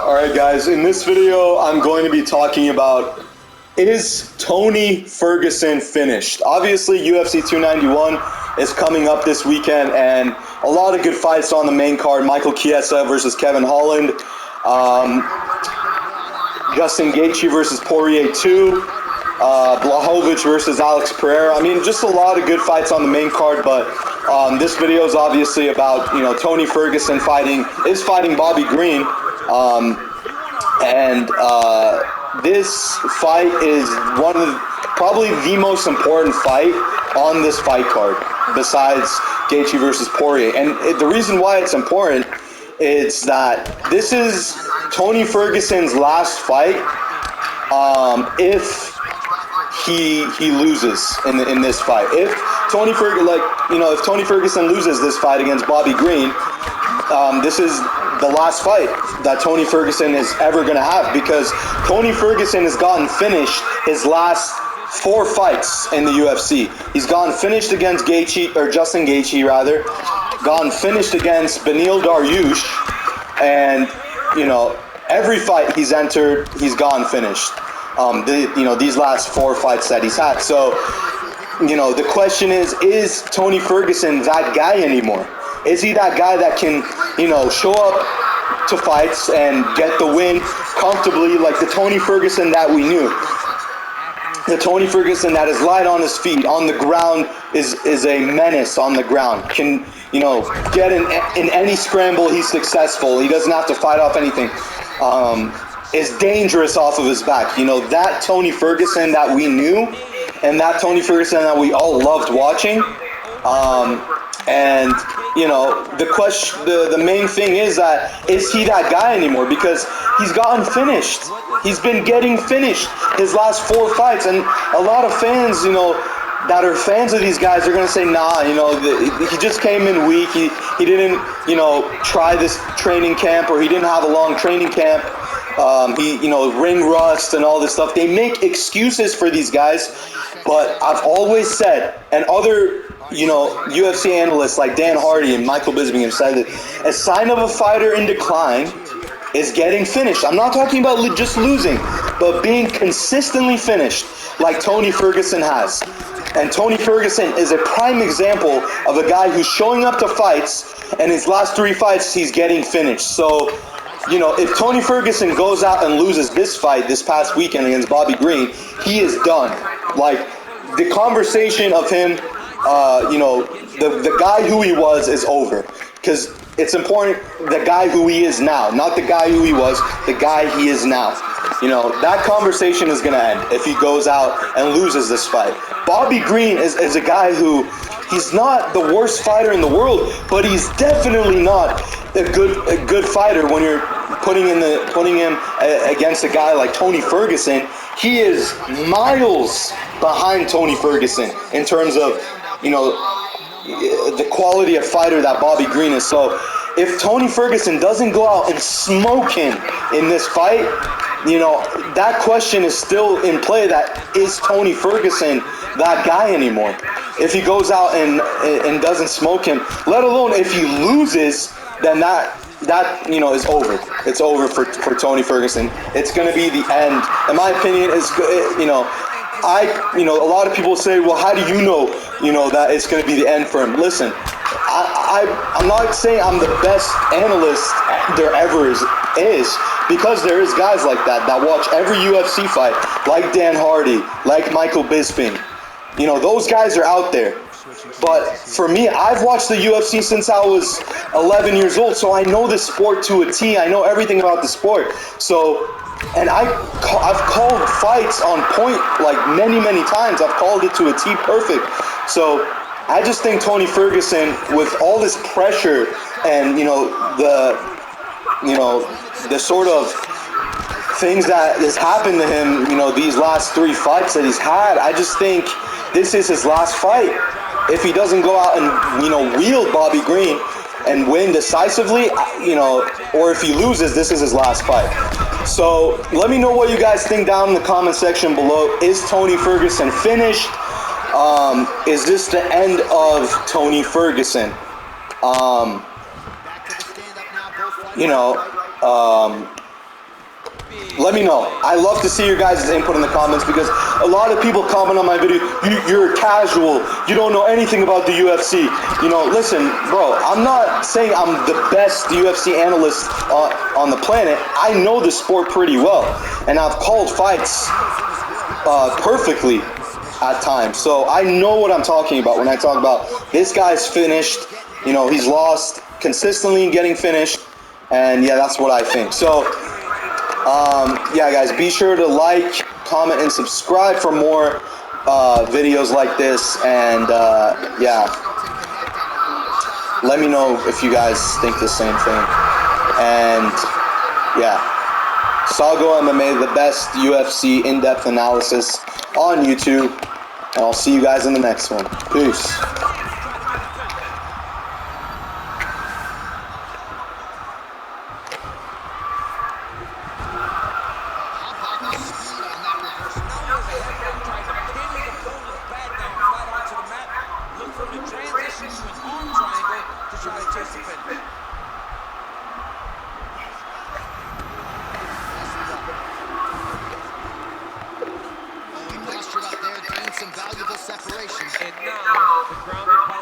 Alright guys, in this video I'm going to be talking about, is Tony Ferguson finished? Obviously UFC 291 is coming up this weekend and a lot of good fights on the main card. Michael Chiesa versus Kevin Holland, Justin Gaethje versus Poirier 2, Blachowicz versus Alex Pereira. I mean, just a lot of good fights on the main card, but this video is obviously about, Tony Ferguson fighting Bobby Green. This fight is probably the most important fight on this fight card, besides Gaethje versus Poirier. And the reason why it's important is that this is Tony Ferguson's last fight. If he loses in this fight, if Tony Ferguson loses this fight against Bobby Green, this is the last fight that Tony Ferguson is ever going to have, because Tony Ferguson has gotten finished his last 4 fights in the UFC. He's gotten finished against Justin Gaethje, gotten finished against Beneil Dariush, and every fight he's entered, he's gotten finished. These last 4 fights that he's had. So, the question is Tony Ferguson that guy anymore? Is he that guy that can, show up to fights and get the win comfortably, like the Tony Ferguson that we knew? The Tony Ferguson that is light on his feet, on the ground, is a menace on the ground. Can, get in any scramble, he's successful. He doesn't have to fight off anything. Is dangerous off of his back. That Tony Ferguson that we knew, and that Tony Ferguson that we all loved watching. The main thing is he that guy anymore? Because he's gotten finished. He's been getting finished his last 4 fights, and a lot of fans, that are fans of these guys, are gonna say, nah, he just came in weak. He didn't, try this training camp, or he didn't have a long training camp. Ring rust and all this stuff. They make excuses for these guys, but I've always said, and other UFC analysts like Dan Hardy and Michael Bisping have said that a sign of a fighter in decline is getting finished. I'm not talking about just losing, but being consistently finished, like Tony Ferguson has. And Tony Ferguson is a prime example of a guy who's showing up to fights, and his last 3 fights, he's getting finished. So, if Tony Ferguson goes out and loses this fight this past weekend against Bobby Green, he is done. Like, the conversation of him, the guy who he was is over. Because it's important, the guy who he is now, not the guy who he was, the guy he is now. That conversation is going to end if he goes out and loses this fight. Bobby Green is a guy who, he's not the worst fighter in the world, but he's definitely not a good fighter when you're putting him against a guy like Tony Ferguson. He is miles behind Tony Ferguson in terms of, the quality of fighter that Bobby Green is. So if Tony Ferguson doesn't go out and smoke him in this fight, that question is still in play. That is Tony Ferguson that guy anymore? If he goes out and doesn't smoke him, let alone if he loses, then that is over. It's over for Tony Ferguson. It's going to be the end. In my opinion, a lot of people say, well, how do you know that it's going to be the end for him? Listen, I'm not saying I'm the best analyst there ever is, because there is guys like that watch every UFC fight, like Dan Hardy, like Michael Bisping. Those guys are out there. But for me, I've watched the UFC since I was 11 years old, so I know the sport to a T. I know everything about the sport. So, and I've called fights on point like many, many times. I've called it to a T perfect. So I just think Tony Ferguson, with all this pressure and the sort of things that has happened to him, these last 3 fights that he's had, I just think this is his last fight. If he doesn't go out and, wield Bobby Green and win decisively, or if he loses, this is his last fight. So let me know what you guys think down in the comment section below. Is Tony Ferguson finished? Is this the end of Tony Ferguson? Let me know. I love to see your guys' input in the comments because a lot of people comment on my video, you're casual, you don't know anything about the UFC. You know, listen, bro, I'm not saying I'm the best UFC analyst on the planet. I know the sport pretty well, and I've called fights perfectly at times. So I know what I'm talking about when I talk about this guy's finished. You know, he's lost consistently getting finished, and yeah, that's what I think. So yeah, guys, be sure to like, comment, and subscribe for more videos like this. And yeah, let me know if you guys think the same thing. And yeah, Sago MMA, the best UFC in-depth analysis on YouTube. And I'll see you guys in the next one. Peace. Postured up there, gained some valuable separation. And now the ground and